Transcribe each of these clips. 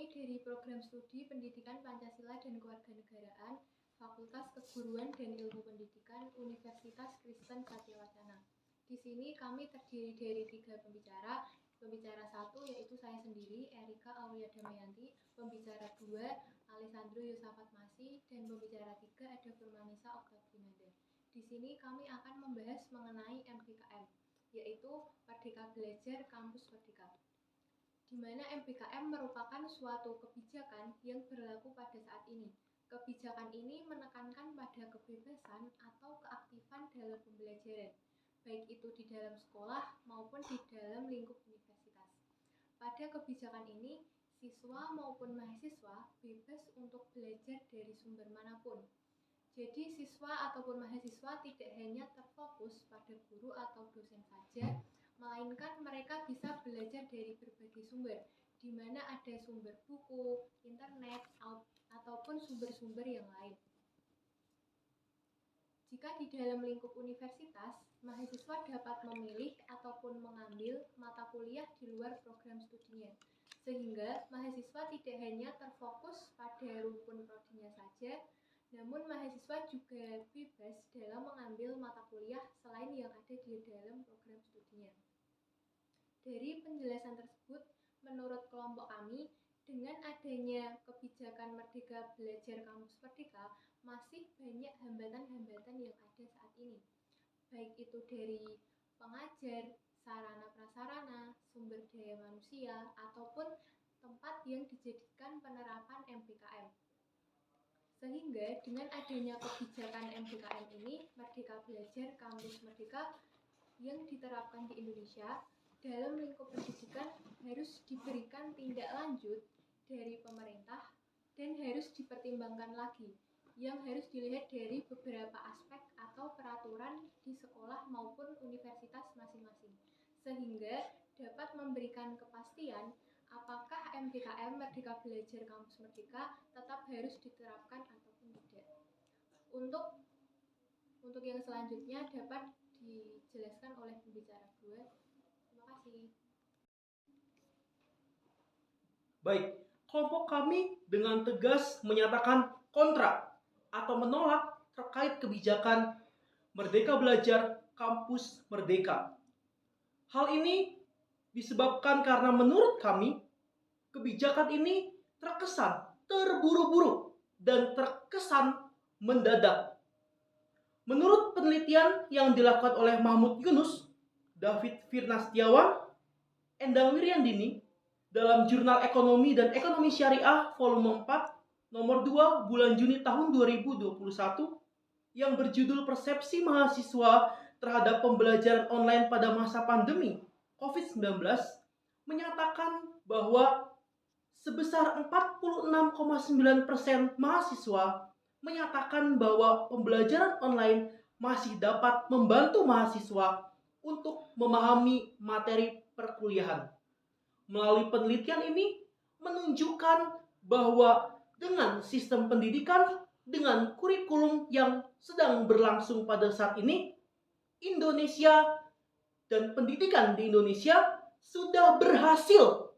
Kami dari Program Studi Pendidikan Pancasila dan Kewarganegaraan, Fakultas Keguruan dan Ilmu Pendidikan, Universitas Kristen Satyawacana. Di sini kami terdiri dari 3 pembicara. Pembicara 1 yaitu saya sendiri, Erika Aulia Damayanti. Pembicara 2, Alessandro Yosafat Masih. Dan pembicara 3 ada Furmanisa Oktavinanda. Di sini kami akan membahas mengenai MBKM, yaitu Merdeka Belajar Kampus Merdeka, di mana MBKM merupakan suatu kebijakan yang berlaku pada saat ini. Kebijakan ini menekankan pada kebebasan atau keaktifan dalam pembelajaran, baik itu di dalam sekolah maupun di dalam lingkup universitas. Pada kebijakan ini, siswa maupun mahasiswa bebas untuk belajar dari sumber manapun. Jadi siswa ataupun mahasiswa tidak hanya terfokus pada guru atau dosen saja, melainkan mereka bisa belajar dari berbagai sumber, di mana ada sumber buku, internet, ataupun sumber-sumber yang lain. Jika di dalam lingkup universitas, mahasiswa dapat memilih ataupun mengambil mata kuliah di luar program studinya, sehingga mahasiswa tidak hanya terfokus pada rumpun prodinya saja, namun mahasiswa juga bebas dalam mengambil mata kuliah selain yang ada di dalam program studinya. Dari penjelasan tersebut, menurut kelompok kami, dengan adanya kebijakan Merdeka Belajar Kampus Merdeka, masih banyak hambatan-hambatan yang ada saat ini. Baik itu dari pengajar, sarana-prasarana, sumber daya manusia, ataupun tempat yang dijadikan penerapan MBKM. Sehingga dengan adanya kebijakan MBKM ini, Merdeka Belajar Kampus Merdeka yang diterapkan di Indonesia, dalam lingkup pendidikan harus diberikan tindak lanjut dari pemerintah dan harus dipertimbangkan lagi, yang harus dilihat dari beberapa aspek atau peraturan di sekolah maupun universitas masing-masing, sehingga dapat memberikan kepastian apakah MBKM Merdeka Belajar Kampus Merdeka tetap harus diterapkan ataupun tidak. Untuk yang selanjutnya dapat dijelaskan oleh pembicara 2. Baik, kelompok kami dengan tegas menyatakan kontra atau menolak terkait kebijakan Merdeka Belajar Kampus Merdeka. Hal ini disebabkan karena menurut kami, kebijakan ini terkesan terburu-buru dan terkesan mendadak. Menurut penelitian yang dilakukan oleh Mahmud Yunus, David Firna Setiawan, Endang Wiryandini dalam Jurnal Ekonomi dan Ekonomi Syariah volume 4 nomor 2 bulan Juni tahun 2021 yang berjudul Persepsi Mahasiswa terhadap Pembelajaran Online pada Masa Pandemi COVID-19 menyatakan bahwa sebesar 46,9% mahasiswa menyatakan bahwa pembelajaran online masih dapat membantu mahasiswa untuk memahami materi perkuliahan. Melalui penelitian ini menunjukkan bahwa dengan sistem pendidikan, dengan kurikulum yang sedang berlangsung pada saat ini, Indonesia dan pendidikan di Indonesia sudah berhasil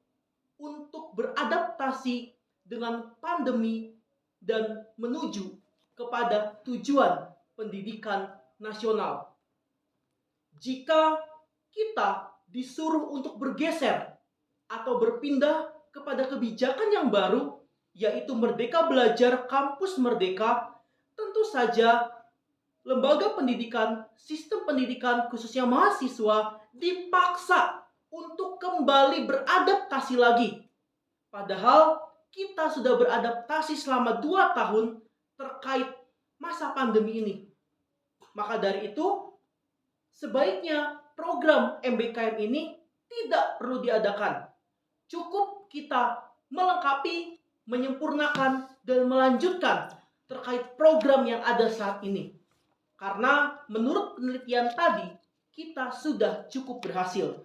untuk beradaptasi dengan pandemi dan menuju kepada tujuan pendidikan nasional. Jika kita disuruh untuk bergeser atau berpindah kepada kebijakan yang baru, yaitu Merdeka Belajar Kampus Merdeka, tentu saja lembaga pendidikan, sistem pendidikan khususnya mahasiswa dipaksa untuk kembali beradaptasi lagi. Padahal kita sudah beradaptasi selama 2 tahun terkait masa pandemi ini. Maka dari itu, sebaiknya program MBKM ini tidak perlu diadakan. Cukup kita melengkapi, menyempurnakan, dan melanjutkan terkait program yang ada saat ini. Karena menurut penelitian tadi, kita sudah cukup berhasil.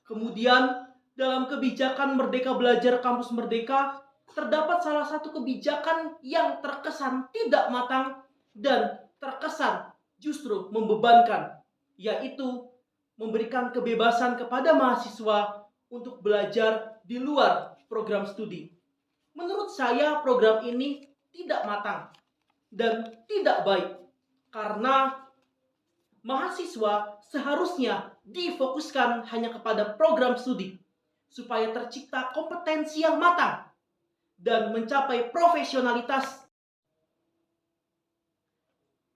Kemudian, dalam kebijakan Merdeka Belajar Kampus Merdeka, terdapat salah satu kebijakan yang terkesan tidak matang dan terkesan justru membebankan, yaitu memberikan kebebasan kepada mahasiswa untuk belajar di luar program studi. Menurut saya program ini tidak matang dan tidak baik karena mahasiswa seharusnya difokuskan hanya kepada program studi supaya tercipta kompetensi yang matang dan mencapai profesionalitas.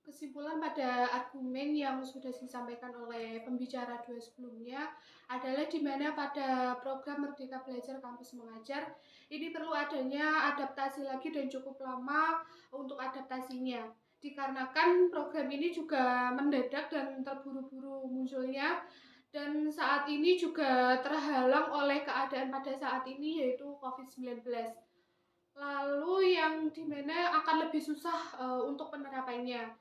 Kesimpulan pada argumen yang sudah disampaikan oleh pembicara dua sebelumnya adalah di mana pada program Merdeka Belajar Kampus Mengajar ini perlu adanya adaptasi lagi dan cukup lama untuk adaptasinya. Dikarenakan program ini juga mendadak dan terburu-buru munculnya dan saat ini juga terhalang oleh keadaan pada saat ini yaitu COVID-19. Lalu yang dimana akan lebih susah untuk penerapannya.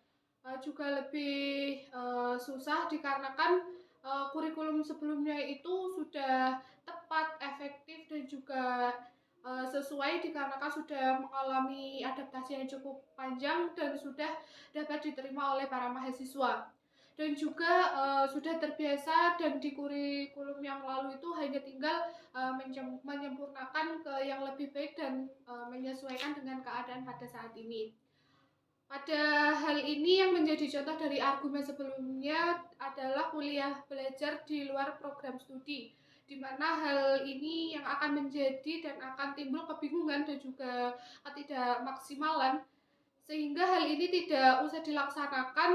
Juga lebih susah dikarenakan kurikulum sebelumnya itu sudah tepat, efektif dan juga sesuai dikarenakan sudah mengalami adaptasi yang cukup panjang dan sudah dapat diterima oleh para mahasiswa. Dan juga sudah terbiasa dan di kurikulum yang lalu itu hanya tinggal menyempurnakan ke yang lebih baik dan menyesuaikan dengan keadaan pada saat ini. Pada hal ini yang menjadi contoh dari argumen sebelumnya adalah kuliah belajar di luar program studi, di mana hal ini yang akan menjadi dan akan timbul kebingungan dan juga ketidakmaksimalan, sehingga hal ini tidak usah dilaksanakan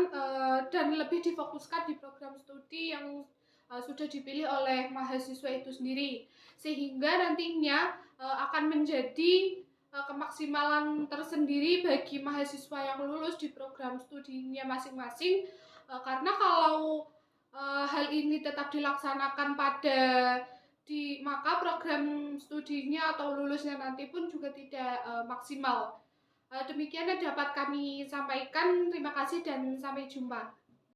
dan lebih difokuskan di program studi yang sudah dipilih oleh mahasiswa itu sendiri, sehingga nantinya akan menjadi kemaksimalan tersendiri bagi mahasiswa yang lulus di program studinya masing-masing, karena kalau hal ini tetap dilaksanakan maka program studinya atau lulusnya nanti pun juga tidak maksimal. Demikian yang dapat kami sampaikan. Terima kasih dan sampai jumpa.